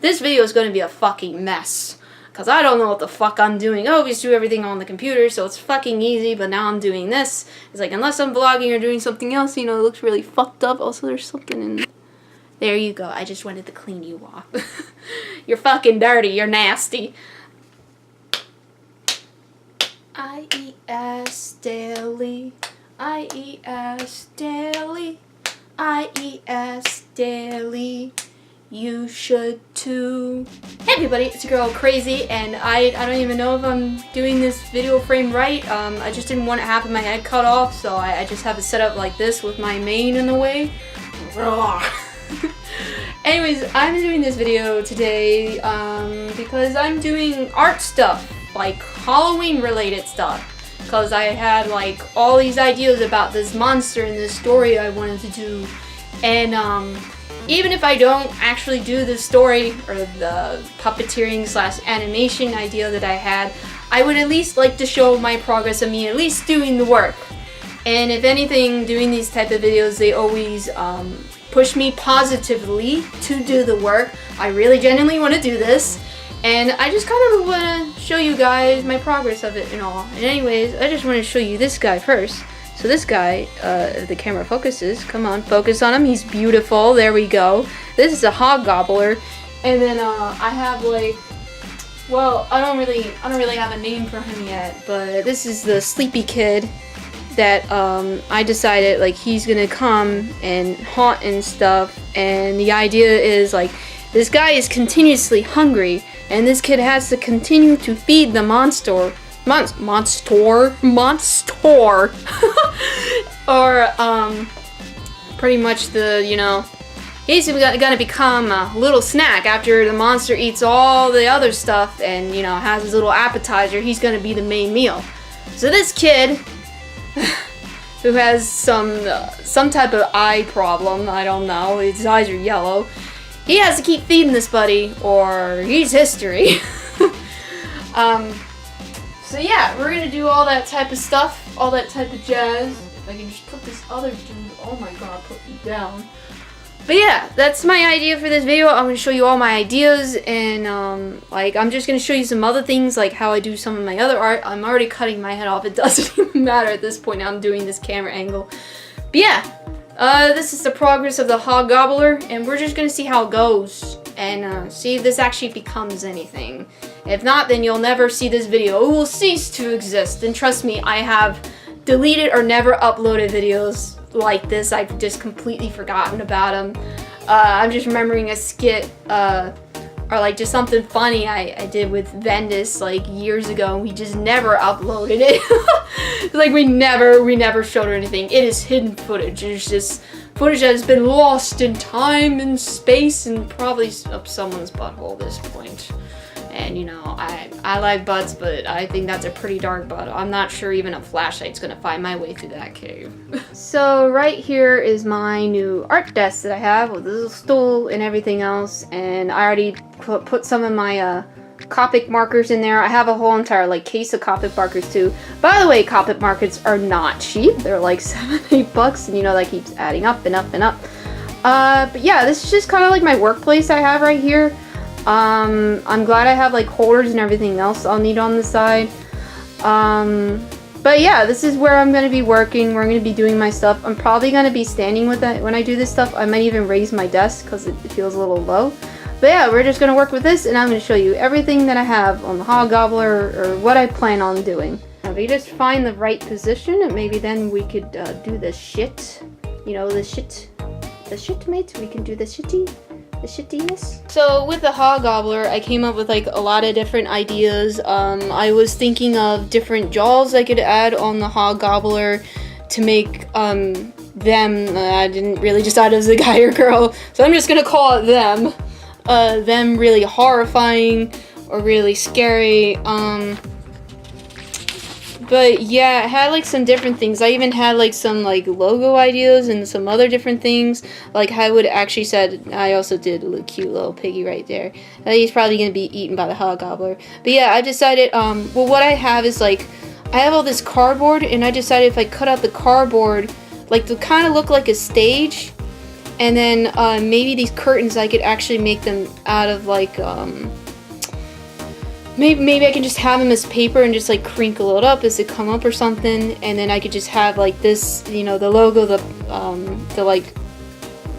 This video is going to be a fucking mess. Because I don't know what the fuck I'm doing. I always do everything on the computer, so it's fucking easy, but now I'm doing this. It's like, unless I'm vlogging or doing something else, you know, it looks really fucked up. Also, there's something in... There you go. I just wanted to clean you off. You're fucking dirty. You're nasty. I-E-S daily. I-E-S daily. I-E-S daily. You should too. Hey everybody, it's your girl Crazy, and I don't even know if I'm doing this video frame right. I just didn't want half of my head cut off, so I just have it set up like this with my mane in the way. Anyways, I'm doing this video today because I'm doing art stuff, like Halloween related stuff. Because I had like all these ideas about this monster and this story I wanted to do, and even if I don't actually do the story or the puppeteering / animation idea that I had, I would at least like to show my progress of me at least doing the work. And if anything, doing these type of videos, they always push me positively to do the work. I really genuinely want to do this, and I just kind of want to show you guys my progress of it and all. And anyways, I just want to show you this guy first. So this guy, if the camera focuses, come on, focus on him. He's beautiful. There we go. This is a Hog Gobbler, and then I have like, well, I don't really have a name for him yet, but this is the sleepy kid that I decided like he's gonna come and haunt and stuff. And the idea is like this guy is continuously hungry, and this kid has to continue to feed the monster. Or pretty much the, you know, he's gonna become a little snack after the monster eats all the other stuff, and you know, has his little appetizer. He's gonna be the main meal. So this kid who has some type of eye problem, I don't know, his eyes are yellow, he has to keep feeding this buddy or he's history. So yeah, we're gonna do all that type of stuff, all that type of jazz. If I can just put this other dude, oh my god, put me down. But yeah, that's my idea for this video. I'm gonna show you all my ideas, and like I'm just gonna show you some other things, like how I do some of my other art. I'm already cutting my head off. It doesn't even matter at this point. I'm doing this camera angle. But yeah, this is the progress of the Hog Gobbler, and we're just gonna see how it goes, and see if this actually becomes anything. If not, then you'll never see this video. It will cease to exist. And trust me, I have deleted or never uploaded videos like this. I've just completely forgotten about them. I'm just remembering a skit, or like just something funny I did with Vendis like years ago, and we just never uploaded it. Like we never showed her anything. It is hidden footage. It's just footage that has been lost in time and space, and probably up someone's butthole at this point. And you know, I like butts, but I think that's a pretty dark butt. I'm not sure even a flashlight's gonna find my way through that cave. So right here is my new art desk that I have with a little stool and everything else. And I already put some of my Copic markers in there. I have a whole entire like case of Copic markers too. By the way, Copic markers are not cheap. They're like $7-8, and you know that keeps adding up and up and up. But yeah, this is just kind of like my workplace I have right here. I'm glad I have like holders and everything else I'll need on the side. But yeah, this is where I'm going to be working. We're going to be doing my stuff. I'm probably going to be standing with it when I do this stuff. I might even raise my desk because it feels a little low. But yeah, we're just going to work with this, and I'm going to show you everything that I have on the Hog Gobbler, or what I plan on doing. Now, if you just find the right position, and maybe then we could do the shit. You know, the shit mate. We can do the shitty. The shittiness. So with the Hog Gobbler, I came up with like a lot of different ideas. I was thinking of different jaws I could add on the Hog Gobbler to make them, I didn't really decide it was a guy or girl, so I'm just gonna call it them. Them really horrifying or really scary. But yeah, it had like some different things. I even had like some like logo ideas and some other different things. Like I would actually said, I also did a little cute little piggy right there. He's probably gonna be eaten by the Hog Gobbler. But yeah, I decided, well, what I have is like, I have all this cardboard, and I decided if I cut out the cardboard, like to kind of look like a stage, And then maybe these curtains, I could actually make them out of like, maybe I can just have them as paper and just like crinkle it up as they come up or something. And then I could just have like this, you know, the logo, the like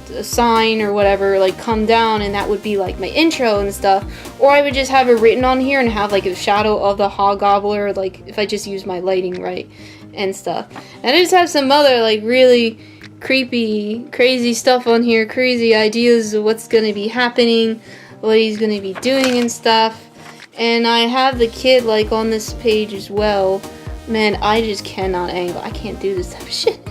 the sign or whatever, like come down, and that would be like my intro and stuff. Or I would just have it written on here and have like a shadow of the Hog Gobbler, like if I just use my lighting right and stuff. And I just have some other like really creepy, crazy stuff on here, crazy ideas of what's gonna be happening, what he's gonna be doing and stuff. And I have the kid like on this page as well. Man, I just cannot angle. I can't do this type of shit.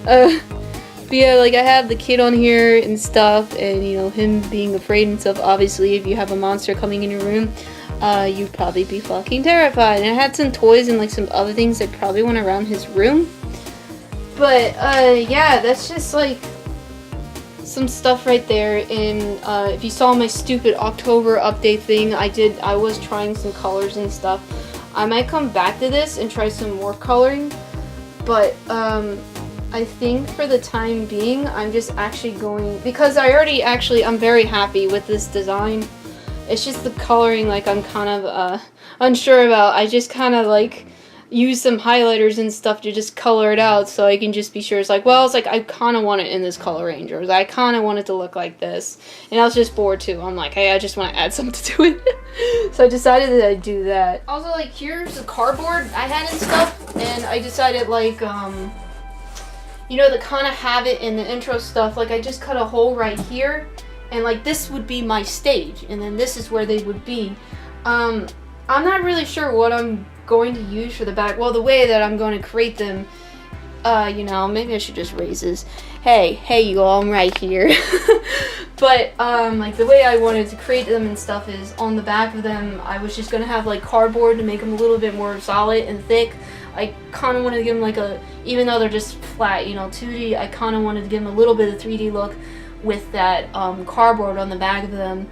But yeah, like I have the kid on here and stuff, and you know, him being afraid and stuff. Obviously, if you have a monster coming in your room, you'd probably be fucking terrified. And I had some toys and like some other things that probably went around his room. But yeah, that's just like some stuff right there. And if you saw my stupid October update thing, I was trying some colors and stuff. I might come back to this and try some more coloring, but I think for the time being, I'm just actually going, because I'm very happy with this design. It's just the coloring, like I'm kind of unsure about. I just kind of like use some highlighters and stuff to just color it out, so I can just be sure. It's like, well, it's like I kind of want it in this color range, or I kind of want it to look like this. And I was just bored too. I'm like, hey, I just want to add something to it. So I decided that I'd do that. Also, like, here's the cardboard I had and stuff, and I decided like, you know, to kind of have it in the intro stuff, like I just cut a hole right here, and like this would be my stage, and then this is where they would be. I'm not really sure what I'm going to use for the back. Well, the way that I'm going to create them, you know, maybe I should just raise this. Hey you all, I'm right here. But like the way I wanted to create them and stuff is on the back of them, I was just going to have like cardboard to make them a little bit more solid and thick. I kind of wanted to give them like a, even though they're just flat, you know, 2D, I kind of wanted to give them a little bit of 3D look with that cardboard on the back of them.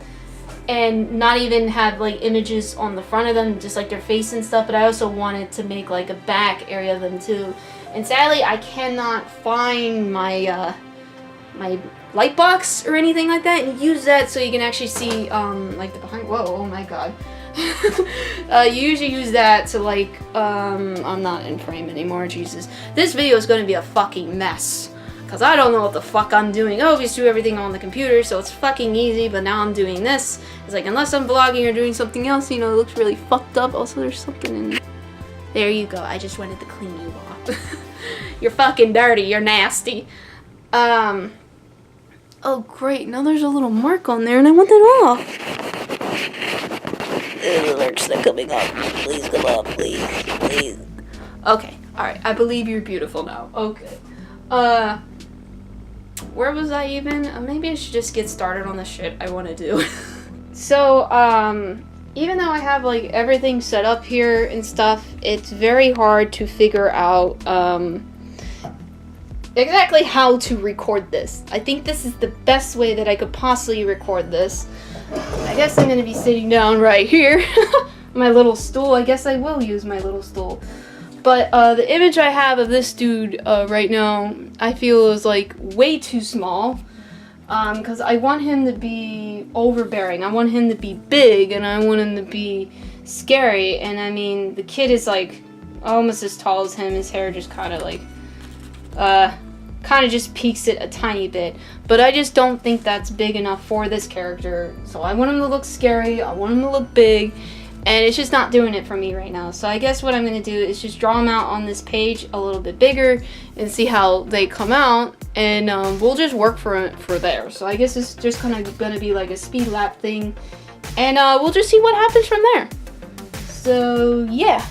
And not even have like images on the front of them, just like their face and stuff, but I also wanted to make like a back area of them too. And sadly, I cannot find my my light box or anything like that, and use that so you can actually see like the behind. Whoa, oh my god. You usually use that to like, I'm not in frame anymore, Jesus. This video is going to be a fucking mess, because I don't know what the fuck I'm doing. I always do everything on the computer, so it's fucking easy, but now I'm doing this. It's like, unless I'm vlogging or doing something else, you know, it looks really fucked up. Also, there's something in there. You go. I just wanted to clean you off. You're fucking dirty. You're nasty. Oh, great. Now there's a little mark on there, and I want that off. The alerts are coming up. Please come up, please. Please. Okay. Alright. I believe you're beautiful now. Okay. Where was I even? Maybe I should just get started on the shit I want to do. So, even though I have like everything set up here and stuff, it's very hard to figure out exactly how to record this. I think this is the best way that I could possibly record this. I guess I'm gonna be sitting down right here. My little stool. I guess I will use my little stool. But the image I have of this dude right now, I feel is like way too small. Because I want him to be overbearing. I want him to be big, and I want him to be scary. And I mean, the kid is like almost as tall as him. His hair just kind of like, kind of just peaks it a tiny bit. But I just don't think that's big enough for this character. So I want him to look scary. I want him to look big. And it's just not doing it for me right now. So I guess what I'm going to do is just draw them out on this page a little bit bigger and see how they come out. And we'll just work for there. So I guess it's just kind of going to be like a speed lap thing. And we'll just see what happens from there. So yeah.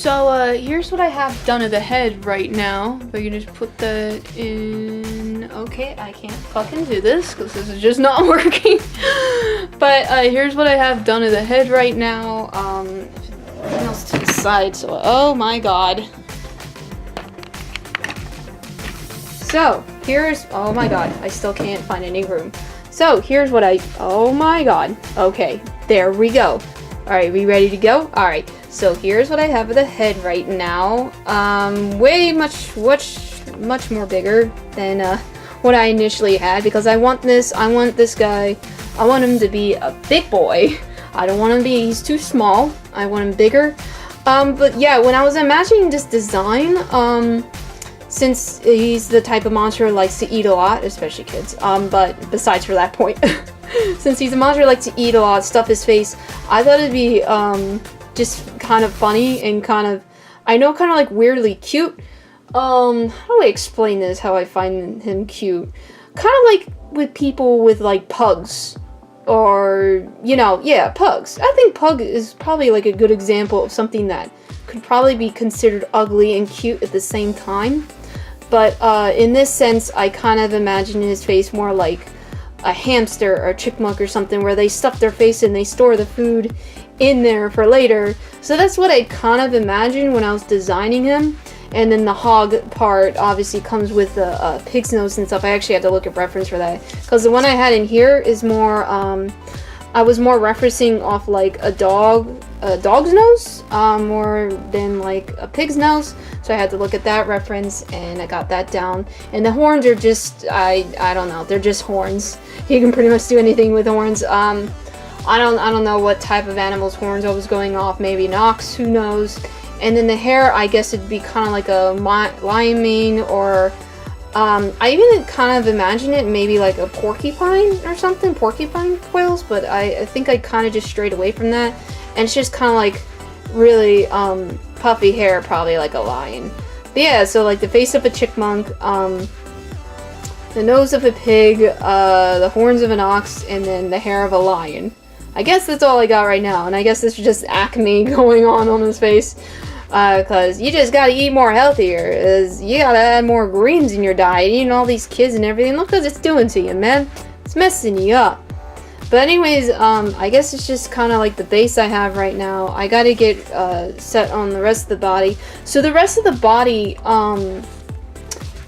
So here's what I have done to the head right now. If I can just put that in. Okay, I can't fucking do this because this is just not working. But here's what I have done to the head right now. Everything else to the side. So oh my god. So here's, oh my god, I still can't find any room. So here's what oh my god. Okay, there we go. Alright, we ready to go? Alright, so here's what I have of the head right now. Much more bigger than what I initially had, because I want this guy, I want him to be a big boy. I don't want him to be, he's too small. I want him bigger. But yeah, when I was imagining this design, since he's the type of monster who likes to eat a lot, especially kids, but besides for that point, since he's a monster who likes to eat a lot, stuff his face, I thought it'd be just kind of funny and kind of like weirdly cute. How do I explain this, how I find him cute? Kind of like with people with like pugs, or, you know, yeah, pugs. I think pug is probably like a good example of something that could probably be considered ugly and cute at the same time. But in this sense, I kind of imagine his face more like a hamster or a chipmunk or something, where they stuff their face and they store the food in there for later. So that's what I kind of imagined when I was designing him. And then the hog part obviously comes with the pig's nose and stuff. I actually had to look at reference for that, because the one I had in here is more, I was more referencing off like a dog's nose, more than like a pig's nose. So I had to look at that reference, and I got that down. And the horns are just, I don't know, they're just horns. You can pretty much do anything with horns. I don't know what type of animal's horns I was going off. Maybe an ox, who knows. And then the hair, I guess it'd be kind of like a lion mane, or I even kind of imagine it maybe like a porcupine or something, porcupine quills, but I think I kind of just strayed away from that. And it's just kind of like really puffy hair, probably like a lion. But yeah, so like the face of a chipmunk, the nose of a pig, the horns of an ox, and then the hair of a lion. I guess that's all I got right now, and I guess this is just acne going on his face. Because you just gotta eat more healthier. You gotta add more greens in your diet. Eating all these kids and everything. Look what it's doing to you, man. It's messing you up. But anyways, I guess it's just kind of like the base I have right now. I gotta get set on the rest of the body. So the rest of the body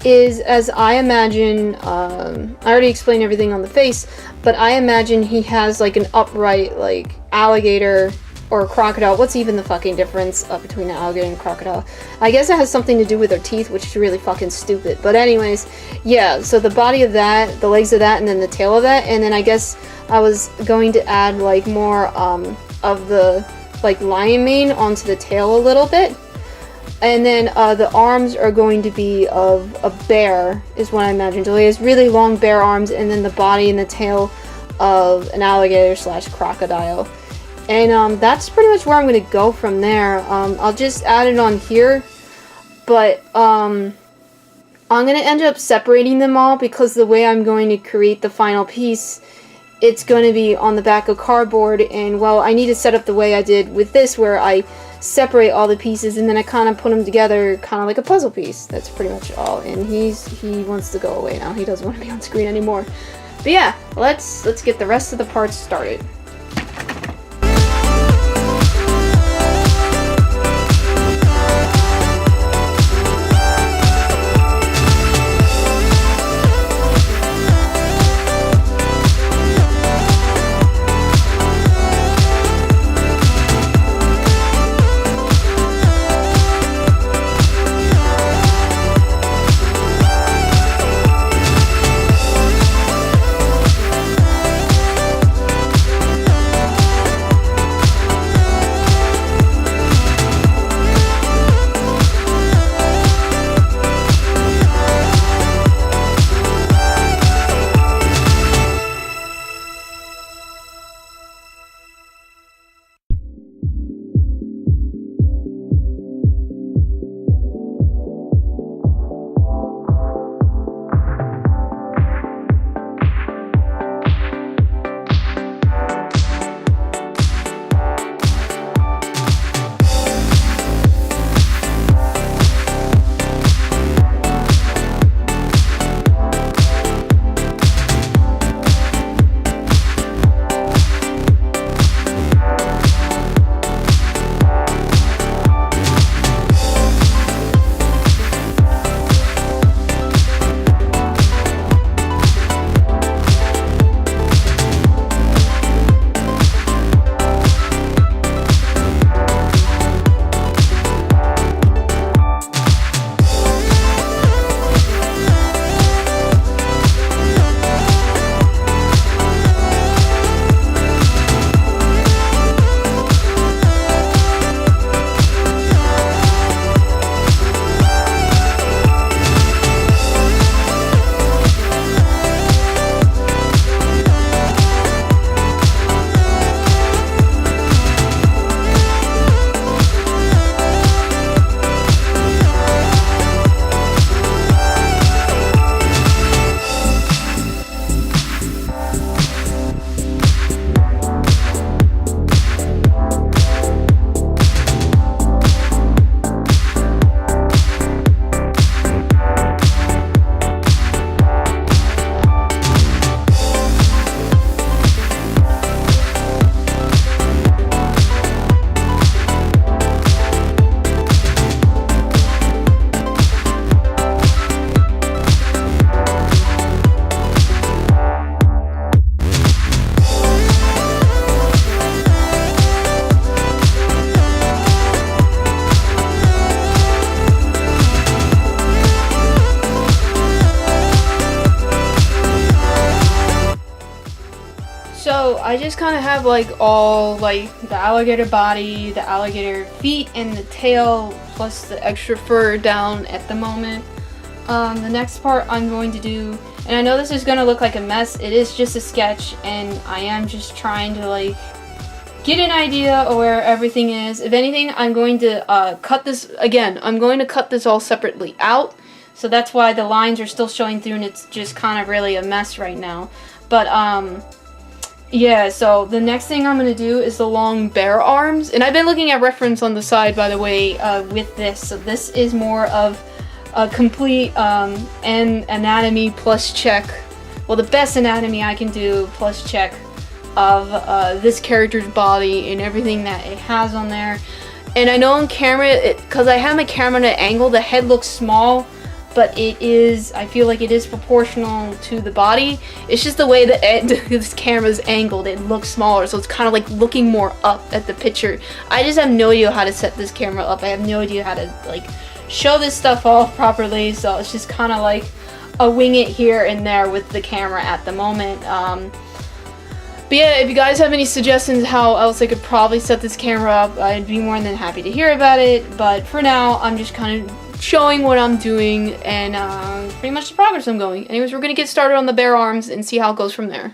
is, as I imagine, I already explained everything on the face, but I imagine he has like an upright, like, alligator or crocodile. What's even the fucking difference between an alligator and a crocodile? I guess it has something to do with their teeth, which is really fucking stupid. But anyways, yeah, so the body of that, the legs of that, and then the tail of that, and then I guess I was going to add like more of the like lion mane onto the tail a little bit. And then the arms are going to be of a bear, is what I imagine. So he has really long bear arms, and then the body and the tail of an alligator / crocodile. And that's pretty much where I'm going to go from there. I'll just add it on here, but I'm going to end up separating them all, because the way I'm going to create the final piece, it's going to be on the back of cardboard. And well, I need to set up the way I did with this, where I separate all the pieces and then I kind of put them together kind of like a puzzle piece. That's pretty much all. And he wants to go away now. He doesn't want to be on screen anymore. But yeah, let's get the rest of the parts started. I just kind of have like all like the alligator body, the alligator feet, and the tail, plus the extra fur down at the moment. The next part I'm going to do, and I know this is going to look like a mess, it is just a sketch, and I am just trying to like get an idea of where everything is. If anything, I'm going to cut this, again, I'm going to cut this all separately out. So that's why the lines are still showing through and it's just kind of really a mess right now. But, yeah, so the next thing I'm going to do is the long bear arms. And I've been looking at reference on the side, by the way, with this. So this is more of a complete anatomy plus check. Well, the best anatomy I can do plus check of this character's body and everything that it has on there. And I know on camera, because I have my camera at an angle, the head looks small. But it is, I feel like it is proportional to the body. It's just the way that this camera's angled, it looks smaller, so it's kind of like looking more up at the picture. I just have no idea how to set this camera up. I have no idea how to like show this stuff off properly, so it's just kind of like a wing it here and there with the camera at the moment. But yeah, if you guys have any suggestions how else I could probably set this camera up, I'd be more than happy to hear about it. But for now, I'm just kind of showing what I'm doing and pretty much the progress I'm going. Anyways, we're gonna get started on the bear arms and see how it goes from there.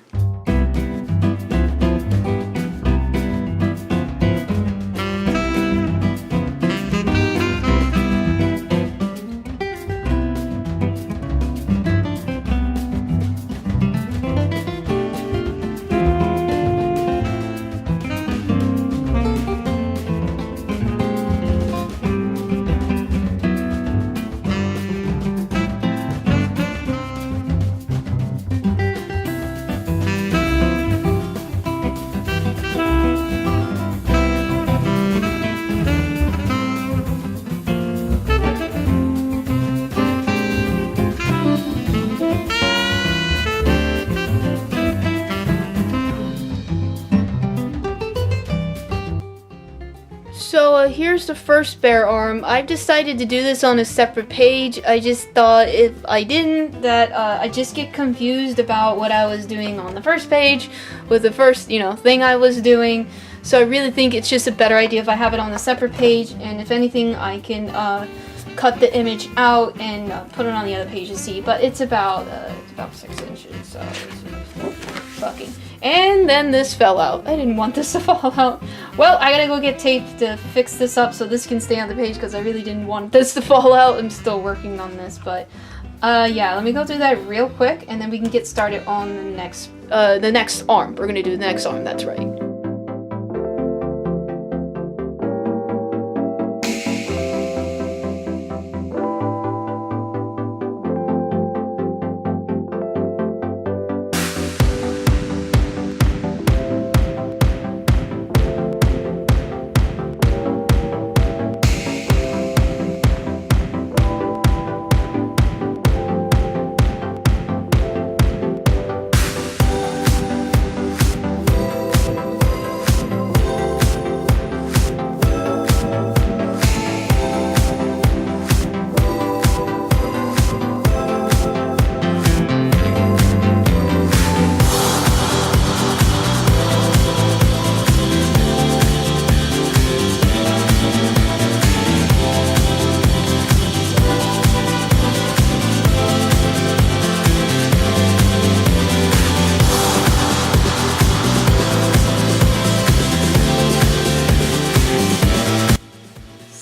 So here's the first bear arm. I've decided to do this on a separate page. I just thought if I didn't, that I just get confused about what I was doing on the first page with the first, thing I was doing. So I really think it's just a better idea if I have it on a separate page, and if anything, I can cut the image out and put it on the other page to see. But it's about 6 inches, so it's fucking. And then this fell out. I didn't want this to fall out. Well, I gotta go get tape to fix this up so this can stay on the page because I really didn't want this to fall out. I'm still working on this, but yeah, let me go through that real quick and then we can get started on the next arm. We're gonna do the next arm, that's right.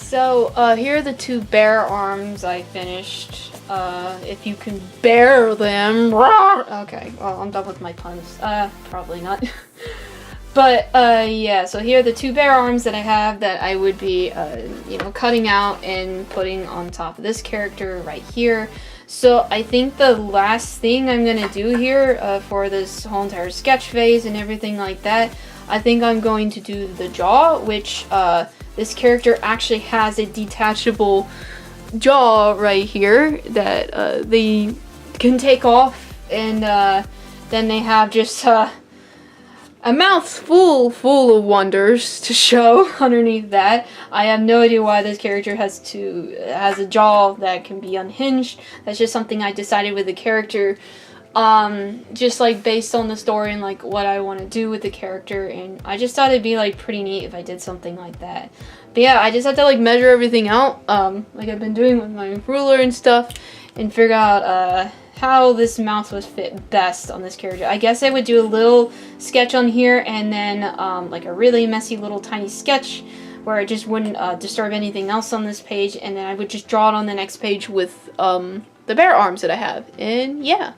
So here are the two bear arms I finished. If you can bear them. Okay, well, I'm done with my puns. Probably not. But yeah, so here are the two bear arms that I have that I would be cutting out and putting on top of this character right here. So I think the last thing I'm gonna do here for this whole entire sketch phase and everything like that, I think I'm going to do the jaw, which this character actually has a detachable jaw right here that they can take off, and then they have just a mouth full of wonders to show underneath that. I have no idea why this character has a jaw that can be unhinged. That's just something I decided with the character just like based on the story and like what I want to do with the character, and I just thought it'd be like pretty neat if I did something like that. But yeah, I just had to like measure everything out, like I've been doing with my ruler and stuff, and figure out how this mouth would fit best on this character. I guess I would do a little sketch on here, and then like a really messy little tiny sketch where it just wouldn't disturb anything else on this page, and then I would just draw it on the next page with the bear arms that I have, and yeah.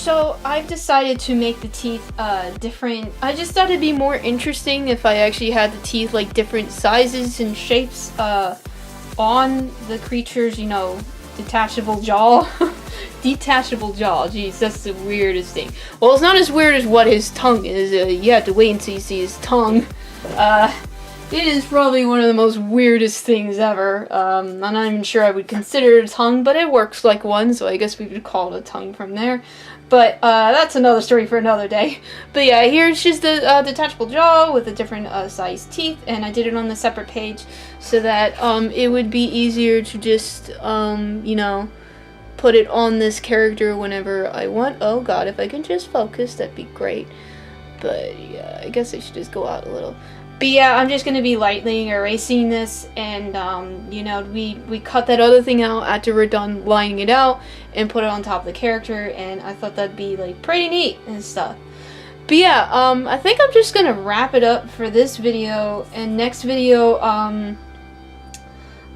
So I've decided to make the teeth different. I just thought it'd be more interesting if I actually had the teeth like different sizes and shapes on the creature's, you know, detachable jaw. Detachable jaw, jeez, that's the weirdest thing. Well, it's not as weird as what his tongue is. You have to wait until you see his tongue. It is probably one of the most weirdest things ever. I'm not even sure I would consider it a tongue, but it works like one, so I guess we would call it a tongue from there. But that's another story for another day. But yeah, here's just the detachable jaw with the different sized teeth, and I did it on the separate page so that it would be easier to just, you know, put it on this character whenever I want. Oh god, if I can just focus, that'd be great. But yeah, I guess I should just go out a little. But yeah, I'm just going to be lightly erasing this, and you know, we cut that other thing out after we're done lining it out and put it on top of the character, and I thought that'd be like pretty neat and stuff. But yeah, I think I'm just going to wrap it up for this video, and next video,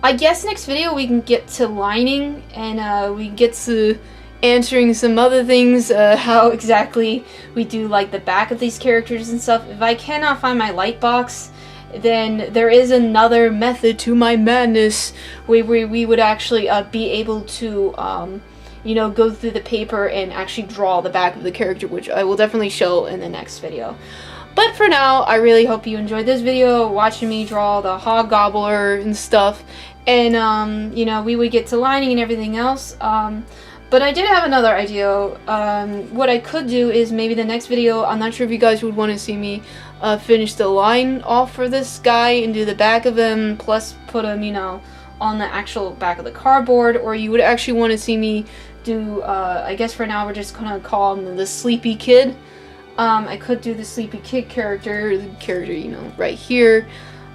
I guess next video we can get to lining, and we get to answering some other things, how exactly we do like the back of these characters and stuff. If I cannot find my light box, then there is another method to my madness where we would actually be able to, you know, go through the paper and actually draw the back of the character, which I will definitely show in the next video. But for now, I really hope you enjoyed this video, watching me draw the Hog Gobbler and stuff, and you know, we would get to lining and everything else. But I did have another idea. What I could do is maybe the next video, I'm not sure if you guys would want to see me finish the line off for this guy and do the back of him, plus put him, you know, on the actual back of the cardboard, or you would actually want to see me do, I guess for now we're just going to call him the Sleepy Kid. I could do the Sleepy Kid character, you know, right here.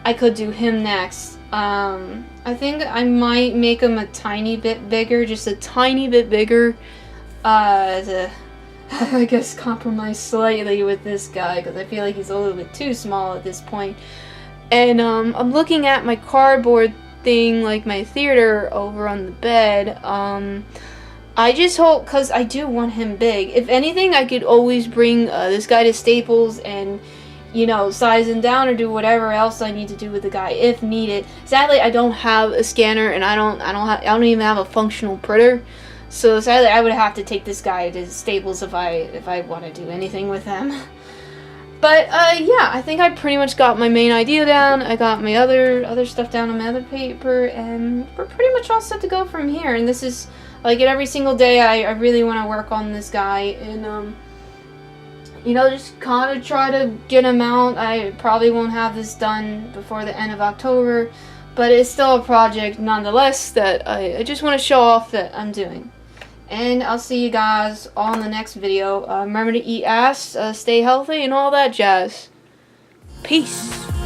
I could do him next. I think I might make him a tiny bit bigger, just a tiny bit bigger, to, I guess, compromise slightly with this guy, because I feel like he's a little bit too small at this point. And, I'm looking at my cardboard thing, like my theater over on the bed. I just hope, because I do want him big. If anything, I could always bring, this guy to Staples and, you know, size him down or do whatever else I need to do with the guy if needed. Sadly, I don't have a scanner, and I don't even have a functional printer. So sadly, I would have to take this guy to Staples if I want to do anything with him. But yeah, I think I pretty much got my main idea down. I got my other stuff down on my other paper, and we're pretty much all set to go from here. And this is like every single day. I really want to work on this guy, and you know, just kind of try to get him out. I probably won't have this done before the end of October, but it's still a project nonetheless that I just want to show off that I'm doing. And I'll see you guys on the next video. Remember to eat ass, stay healthy, and all that jazz. Peace.